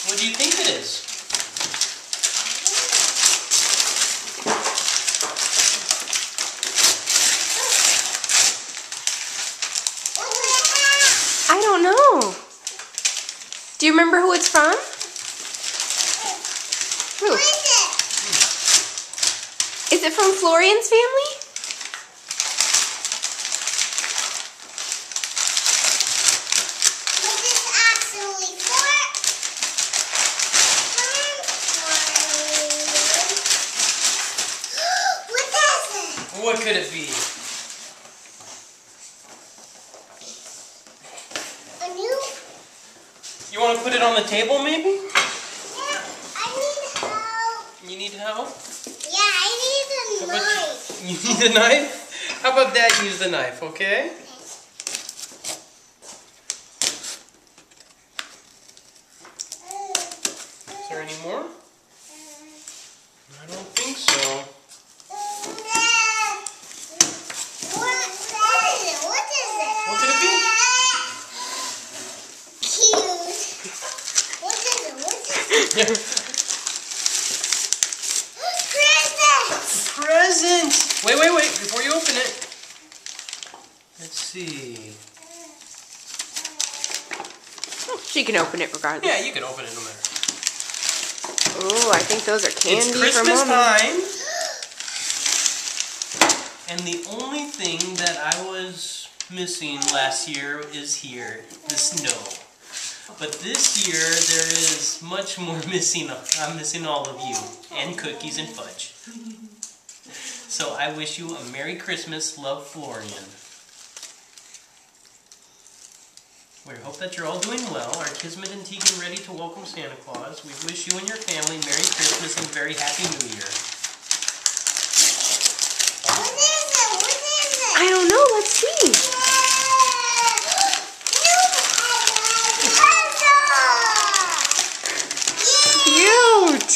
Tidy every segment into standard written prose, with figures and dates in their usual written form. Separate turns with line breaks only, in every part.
What do you think it is?
I don't know. Do you remember who it's from? Who? Is it from Florian's family?
What is this actually for? What is it?
What could it be?
A new?
You want to put it on the table, maybe?
Yeah, I need help.
You need help?
Yeah, I need a knife.
You need a knife? How about Dad use the knife, okay? Is there any more? I don't think so.
What is it?
What could it be?
Cute. What is it? Present!
Present! Wait. Before you open it. Let's see.
She can open it regardless.
Yeah, you can open it no matter.
Oh, I think those are candy
It's
for
Christmas
Mommy.
time. And the only thing that I was missing last year is here, the snow. But this year, there is much more missing. I'm missing all of you, and cookies and fudge. So I wish you a Merry Christmas, love, Florian. We hope that you're all doing well. Are Kismet and Tegan ready to welcome Santa Claus? We wish you and your family Merry Christmas and very Happy New Year.
What is it? What is it?
I don't know. Let's see. Cute.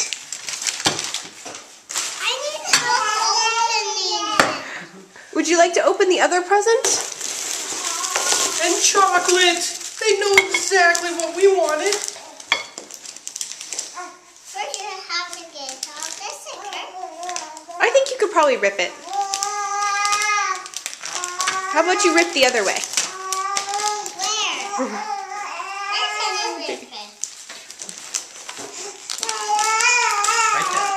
I need help opening it.
Would you like to open the other present?
And chocolate! They know exactly what we wanted.
First you have to get all this, okay?
I think you could probably rip it. How about you rip the other way?
Where? Where can you rip it?
Right there.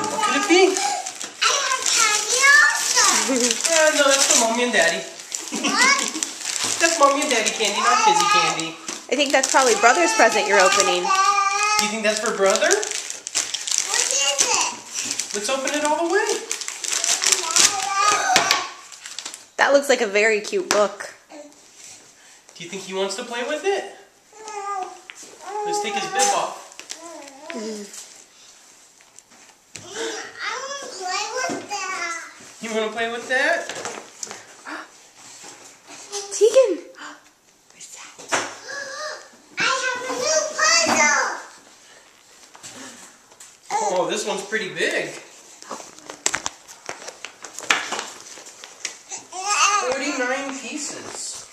What could it be?
I have candy also.
No, that's for Mommy and Daddy.
What?
That's Mommy and Daddy candy, not Fizzy candy.
I think that's probably Brother's present you're opening.
You think that's for Brother?
What is it?
Let's open it all the way.
That looks like a very cute book.
Do you think he wants to play with it? Let's take his bib off.
I want to play with that.
You want to play with that?
Tegan.
I have a new puzzle.
Oh, this one's pretty big. 49 pieces.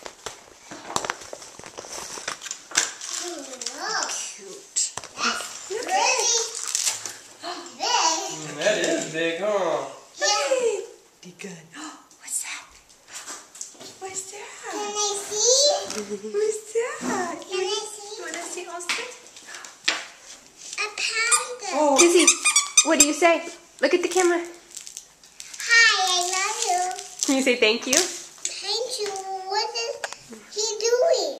Cute. That's really big.
That is big, huh?
Yeah.
Be good. What's that? What's
Can
that?
I see?
What's that?
Can I see?
You want to see Austin?
A panda.
Oh, Dizzy, what do you say? Look at the camera.
Hi, I love you.
Can you say thank you?